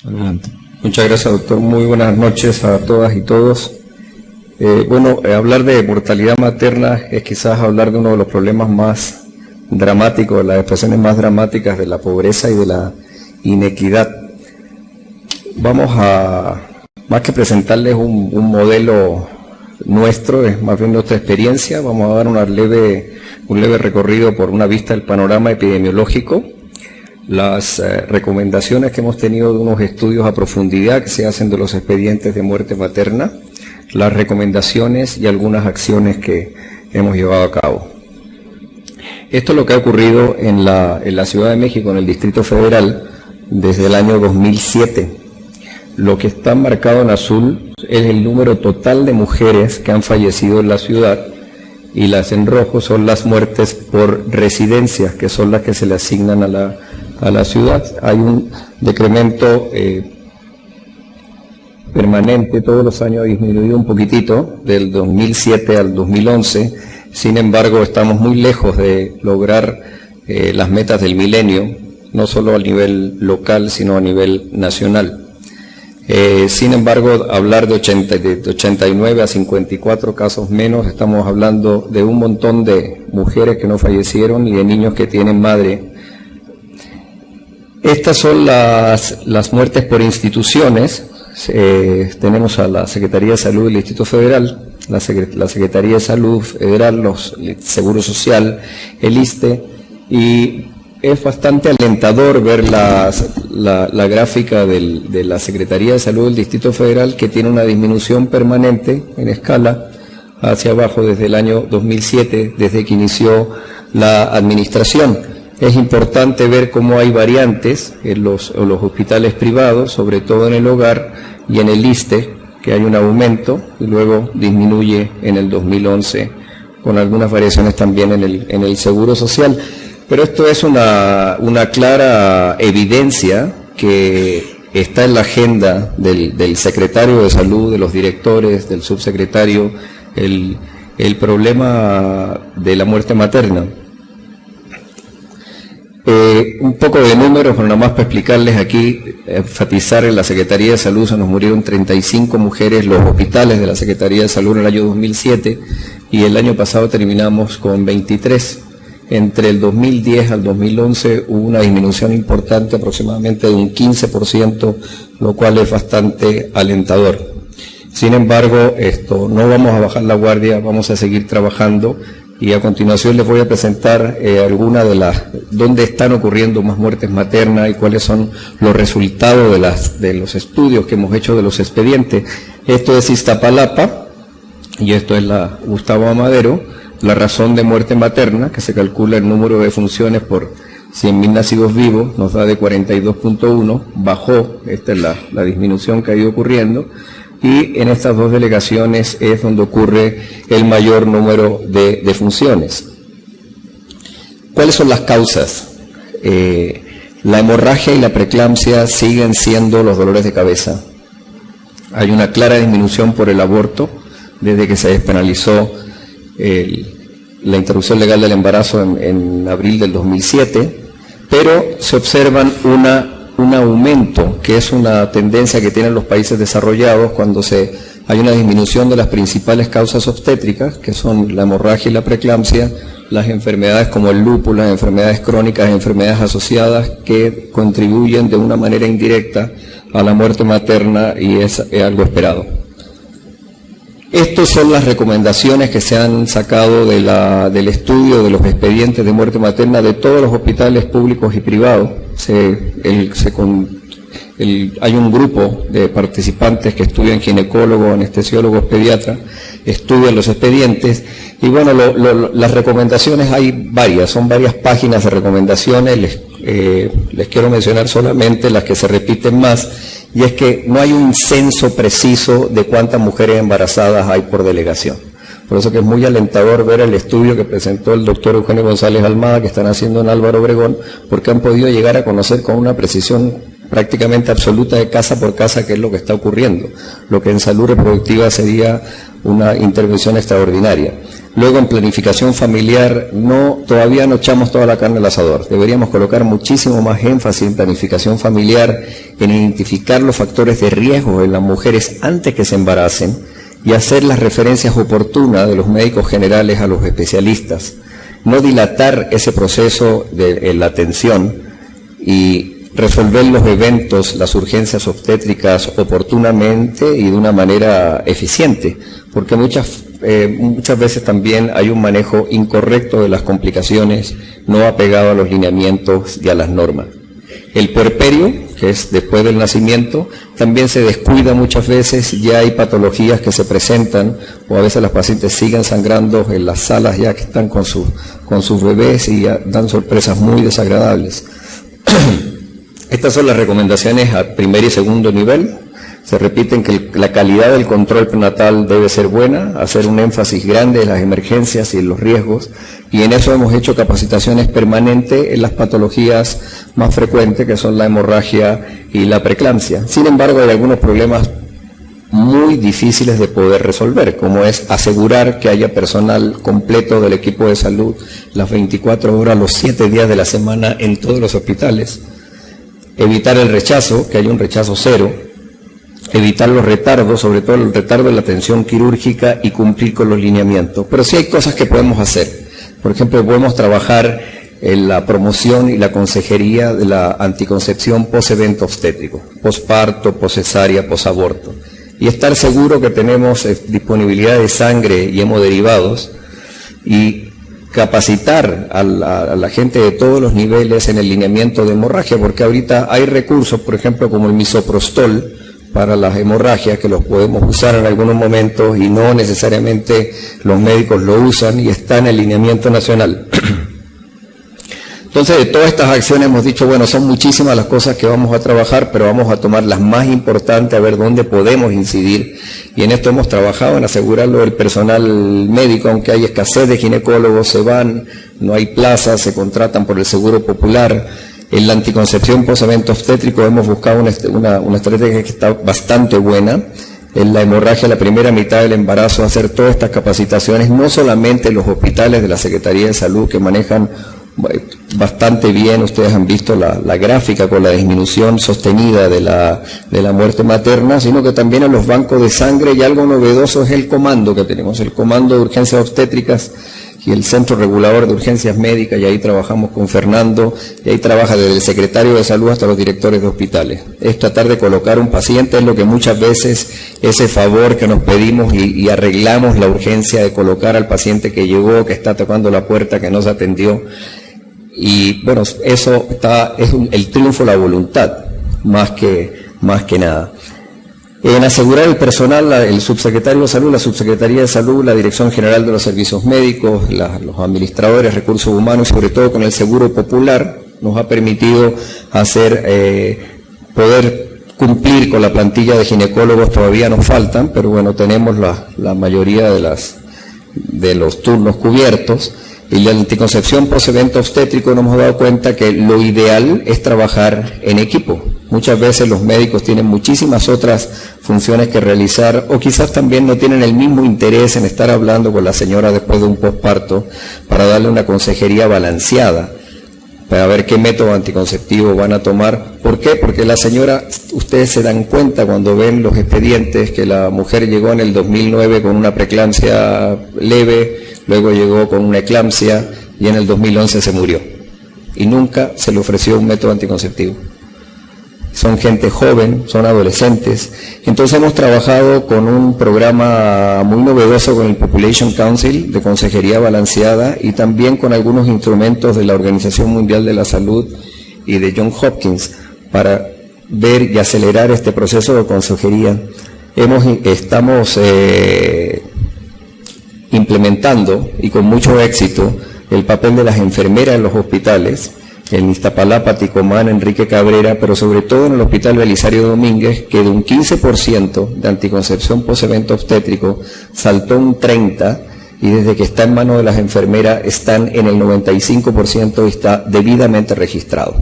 Adelante. Muchas gracias, doctor. Muy buenas noches a todas y todos. Hablar de mortalidad materna es quizás hablar de uno de los problemas más dramáticos, de las expresiones más dramáticas de la pobreza y de la inequidad. Vamos a, más que presentarles un modelo nuestro, es más bien nuestra experiencia, vamos a dar un leve recorrido por una vista del panorama epidemiológico, las recomendaciones que hemos tenido de unos estudios a profundidad que se hacen de los expedientes de muerte materna, las recomendaciones y algunas acciones que hemos llevado a cabo. Esto es lo que ha ocurrido en la Ciudad de México, en el Distrito Federal, desde el año 2007. Lo que está marcado en azul es el número total de mujeres que han fallecido en la ciudad, y las en rojo son las muertes por residencias, que son las que se le asignan a la ciudad. Hay un decremento permanente, todos los años ha disminuido un poquitito, del 2007 al 2011, sin embargo estamos muy lejos de lograr las metas del milenio, no solo a nivel local, sino a nivel nacional. Sin embargo, hablar de 89 a 54 casos menos, estamos hablando de un montón de mujeres que no fallecieron y de niños que tienen madre. Estas son las muertes por instituciones. Tenemos a la Secretaría de Salud del Distrito Federal, la Secretaría de Salud Federal, los Seguro Social, el ISSSTE, y es bastante alentador ver la gráfica de la Secretaría de Salud del Distrito Federal, que tiene una disminución permanente en escala hacia abajo desde el año 2007, desde que inició la administración. Es importante ver cómo hay variantes en los hospitales privados, sobre todo en el hogar y en el ISSSTE, que hay un aumento y luego disminuye en el 2011, con algunas variaciones también en el Seguro Social. Pero esto es una clara evidencia que está en la agenda del secretario de Salud, de los directores, del subsecretario, el problema de la muerte materna. Un poco de números, pero nada más para explicarles aquí, enfatizar: en la Secretaría de Salud se nos murieron 35 mujeres, los hospitales de la Secretaría de Salud en el año 2007, y el año pasado terminamos con 23. Entre el 2010 al 2011 hubo una disminución importante, aproximadamente de un 15%, lo cual es bastante alentador. Sin embargo, no vamos a bajar la guardia, vamos a seguir trabajando, y a continuación les voy a presentar algunas de dónde están ocurriendo más muertes maternas y cuáles son los resultados de los estudios que hemos hecho de los expedientes. Esto es Iztapalapa y esto es la Gustavo Amadero. La razón de muerte materna, que se calcula el número de defunciones por 100.000 nacidos vivos, nos da de 42.1, bajó, esta es la disminución que ha ido ocurriendo, y en estas dos delegaciones es donde ocurre el mayor número de defunciones. ¿Cuáles son las causas? La hemorragia y la preeclampsia siguen siendo los dolores de cabeza. Hay una clara disminución por el aborto desde que se despenalizó la interrupción legal del embarazo en abril del 2007, pero se observan un aumento, que es una tendencia que tienen los países desarrollados cuando hay una disminución de las principales causas obstétricas, que son la hemorragia y la preeclampsia, las enfermedades como el lupus, las enfermedades crónicas, enfermedades asociadas que contribuyen de una manera indirecta a la muerte materna, y es algo esperado. Estas son las recomendaciones que se han sacado del estudio de los expedientes de muerte materna de todos los hospitales públicos y privados. Hay un grupo de participantes que estudian ginecólogos, anestesiólogos, pediatras, estudian los expedientes, y bueno, las recomendaciones hay varias, son varias páginas de recomendaciones. Les quiero mencionar solamente las que se repiten más, y es que no hay un censo preciso de cuántas mujeres embarazadas hay por delegación. Por eso que es muy alentador ver el estudio que presentó el doctor Eugenio González Almada, que están haciendo en Álvaro Obregón, porque han podido llegar a conocer con una precisión prácticamente absoluta de casa por casa qué es lo que está ocurriendo, lo que en salud reproductiva sería una intervención extraordinaria. Luego, en planificación familiar, todavía no echamos toda la carne al asador. Deberíamos colocar muchísimo más énfasis en planificación familiar, en identificar los factores de riesgo en las mujeres antes que se embaracen y hacer las referencias oportunas de los médicos generales a los especialistas. No dilatar ese proceso de la atención y resolver los eventos, las urgencias obstétricas oportunamente y de una manera eficiente, porque muchas veces también hay un manejo incorrecto de las complicaciones, no apegado a los lineamientos y a las normas. El puerperio, que es después del nacimiento, también se descuida muchas veces, ya hay patologías que se presentan, o a veces las pacientes siguen sangrando en las salas ya que están con sus bebés y ya dan sorpresas muy desagradables. Estas son las recomendaciones a primer y segundo nivel. Se repiten que la calidad del control prenatal debe ser buena, hacer un énfasis grande en las emergencias y en los riesgos, y en eso hemos hecho capacitaciones permanentes en las patologías más frecuentes, que son la hemorragia y la preeclampsia. Sin embargo, hay algunos problemas muy difíciles de poder resolver, como es asegurar que haya personal completo del equipo de salud las 24 horas, los 7 días de la semana en todos los hospitales. Evitar el rechazo, que haya un rechazo cero, evitar los retardos, sobre todo el retardo de la atención quirúrgica y cumplir con los lineamientos. Pero sí hay cosas que podemos hacer. Por ejemplo, podemos trabajar en la promoción y la consejería de la anticoncepción post-evento obstétrico, posparto, poscesárea, posaborto. Y estar seguro que tenemos disponibilidad de sangre y hemoderivados y capacitar a la gente de todos los niveles en el lineamiento de hemorragia, porque ahorita hay recursos, por ejemplo, como el misoprostol para las hemorragias, que los podemos usar en algunos momentos y no necesariamente los médicos lo usan y está en el lineamiento nacional. Entonces, de todas estas acciones hemos dicho, bueno, son muchísimas las cosas que vamos a trabajar, pero vamos a tomar las más importantes, a ver dónde podemos incidir. Y en esto hemos trabajado en asegurarlo del personal médico, aunque hay escasez de ginecólogos, se van, no hay plazas, se contratan por el Seguro Popular. En la anticoncepción post-evento obstétrico hemos buscado una estrategia que está bastante buena. En la hemorragia, la primera mitad del embarazo, hacer todas estas capacitaciones, no solamente en los hospitales de la Secretaría de Salud, que manejan bastante bien, ustedes han visto la gráfica con la disminución sostenida de la muerte materna, sino que también en los bancos de sangre, y algo novedoso es el comando que tenemos, el comando de urgencias obstétricas y el Centro Regulador de Urgencias Médicas, y ahí trabajamos con Fernando, y ahí trabaja desde el secretario de Salud hasta los directores de hospitales. Es tratar de colocar un paciente, es lo que muchas veces, ese favor que nos pedimos y arreglamos la urgencia de colocar al paciente que llegó, que está tocando la puerta, que no se atendió. Y bueno, eso es el triunfo de la voluntad, más que nada. En asegurar el personal, el subsecretario de Salud, la Subsecretaría de Salud, la Dirección General de los Servicios Médicos, los administradores, recursos humanos, sobre todo con el Seguro Popular, nos ha permitido poder cumplir con la plantilla de ginecólogos. Todavía nos faltan, pero bueno, tenemos la mayoría de los turnos cubiertos. Y la anticoncepción post-evento obstétrico nos hemos dado cuenta que lo ideal es trabajar en equipo. Muchas veces los médicos tienen muchísimas otras funciones que realizar, o quizás también no tienen el mismo interés en estar hablando con la señora después de un posparto para darle una consejería balanceada, para ver qué método anticonceptivo van a tomar. ¿Por qué? Porque la señora, ustedes se dan cuenta cuando ven los expedientes que la mujer llegó en el 2009 con una preeclampsia leve, luego llegó con una eclampsia y en el 2011 se murió. Y nunca se le ofreció un método anticonceptivo. Son gente joven, son adolescentes. Entonces hemos trabajado con un programa muy novedoso con el Population Council de consejería balanceada y también con algunos instrumentos de la Organización Mundial de la Salud y de Johns Hopkins para ver y acelerar este proceso de consejería. Estamos implementando, y con mucho éxito, el papel de las enfermeras en los hospitales, en Iztapalapa, Ticomán, Enrique Cabrera, pero sobre todo en el Hospital Belisario Domínguez, que de un 15% de anticoncepción post-evento obstétrico saltó un 30%, y desde que está en manos de las enfermeras están en el 95% y está debidamente registrado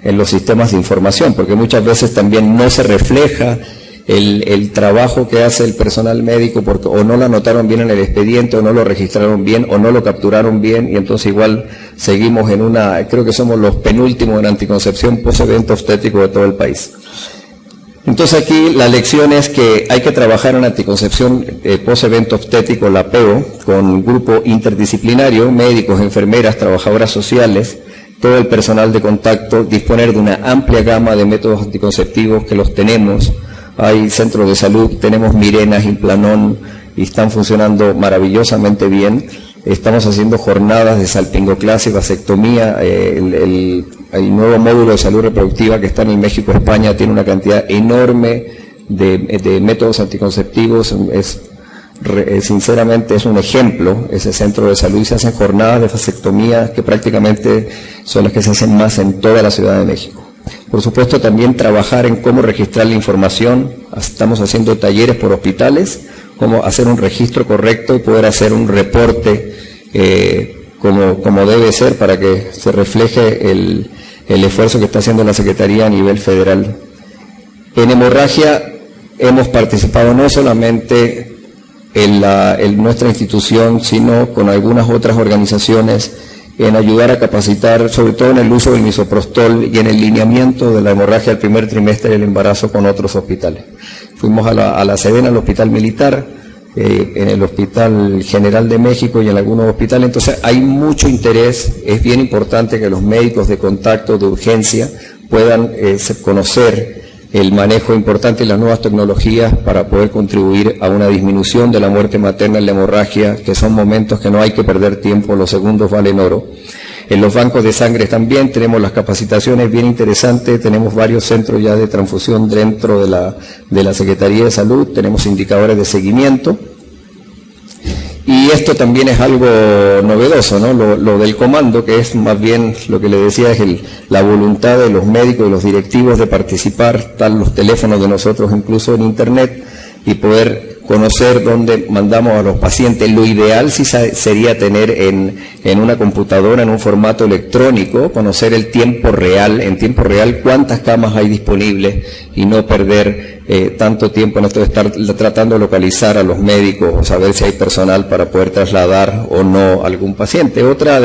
en los sistemas de información, porque muchas veces también no se refleja el trabajo que hace el personal médico, porque o no lo anotaron bien en el expediente, o no lo registraron bien, o no lo capturaron bien, y entonces igual seguimos en creo que somos los penúltimos en anticoncepción post-evento obstétrico de todo el país. Entonces aquí la lección es que hay que trabajar en anticoncepción post-evento obstétrico, la PEO, con un grupo interdisciplinario, médicos, enfermeras, trabajadoras sociales, todo el personal de contacto, disponer de una amplia gama de métodos anticonceptivos que los tenemos. Hay centros de salud, tenemos Mirenas, Implanón, y están funcionando maravillosamente bien. Estamos haciendo jornadas de salpingoclasia y vasectomía. El nuevo módulo de salud reproductiva que está en el México-España tiene una cantidad enorme de métodos anticonceptivos. Sinceramente es un ejemplo ese centro de salud, y se hacen jornadas de vasectomía que prácticamente son las que se hacen más en toda la Ciudad de México. Por supuesto, también trabajar en cómo registrar la información. Estamos haciendo talleres por hospitales, cómo hacer un registro correcto y poder hacer un reporte como debe ser, para que se refleje el esfuerzo que está haciendo la Secretaría a nivel federal. En hemorragia hemos participado no solamente en nuestra institución, sino con algunas otras organizaciones, en ayudar a capacitar, sobre todo en el uso del misoprostol y en el lineamiento de la hemorragia al primer trimestre del embarazo con otros hospitales. Fuimos a la Sedena, al Hospital Militar, en el Hospital General de México y en algunos hospitales. Entonces hay mucho interés. Es bien importante que los médicos de contacto, de urgencia, puedan conocer el manejo importante de las nuevas tecnologías para poder contribuir a una disminución de la muerte materna en la hemorragia, que son momentos que no hay que perder tiempo, los segundos valen oro. En los bancos de sangre también tenemos las capacitaciones bien interesantes, tenemos varios centros ya de transfusión dentro de la Secretaría de Salud, tenemos indicadores de seguimiento. Y esto también es algo novedoso, ¿no? Lo del comando, que es más bien lo que le decía, es la voluntad de los médicos y los directivos de participar, están los teléfonos de nosotros incluso en internet, y poder conocer dónde mandamos a los pacientes. Lo ideal sí sería tener en una computadora, en un formato electrónico, conocer en tiempo real cuántas camas hay disponibles, y no perder tanto tiempo en esto de estar tratando de localizar a los médicos o saber si hay personal para poder trasladar o no a algún paciente. Otra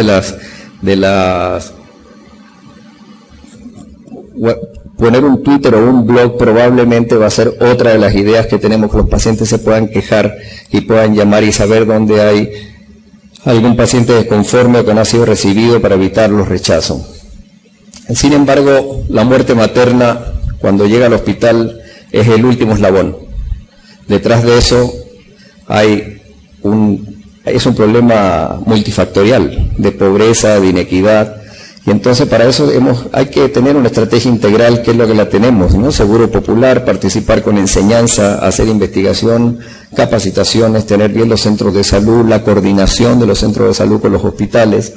poner un Twitter o un blog probablemente va a ser otra de las ideas que tenemos, que los pacientes se puedan quejar y puedan llamar y saber dónde hay algún paciente desconforme o que no ha sido recibido, para evitar los rechazos. Sin embargo, la muerte materna, cuando llega al hospital, es el último eslabón. Detrás de eso es un problema multifactorial, de pobreza, de inequidad. Y entonces para eso hay que tener una estrategia integral, que es lo que la tenemos, ¿no? Seguro popular, participar con enseñanza, hacer investigación, capacitaciones, tener bien los centros de salud, la coordinación de los centros de salud con los hospitales,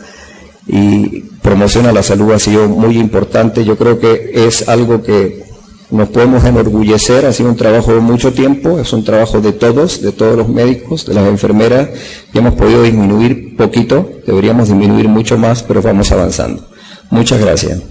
y promoción a la salud ha sido muy importante. Yo creo que es algo que nos podemos enorgullecer. Ha sido un trabajo de mucho tiempo, es un trabajo de todos los médicos, de las enfermeras, y hemos podido disminuir poquito, deberíamos disminuir mucho más, pero vamos avanzando. Muchas gracias.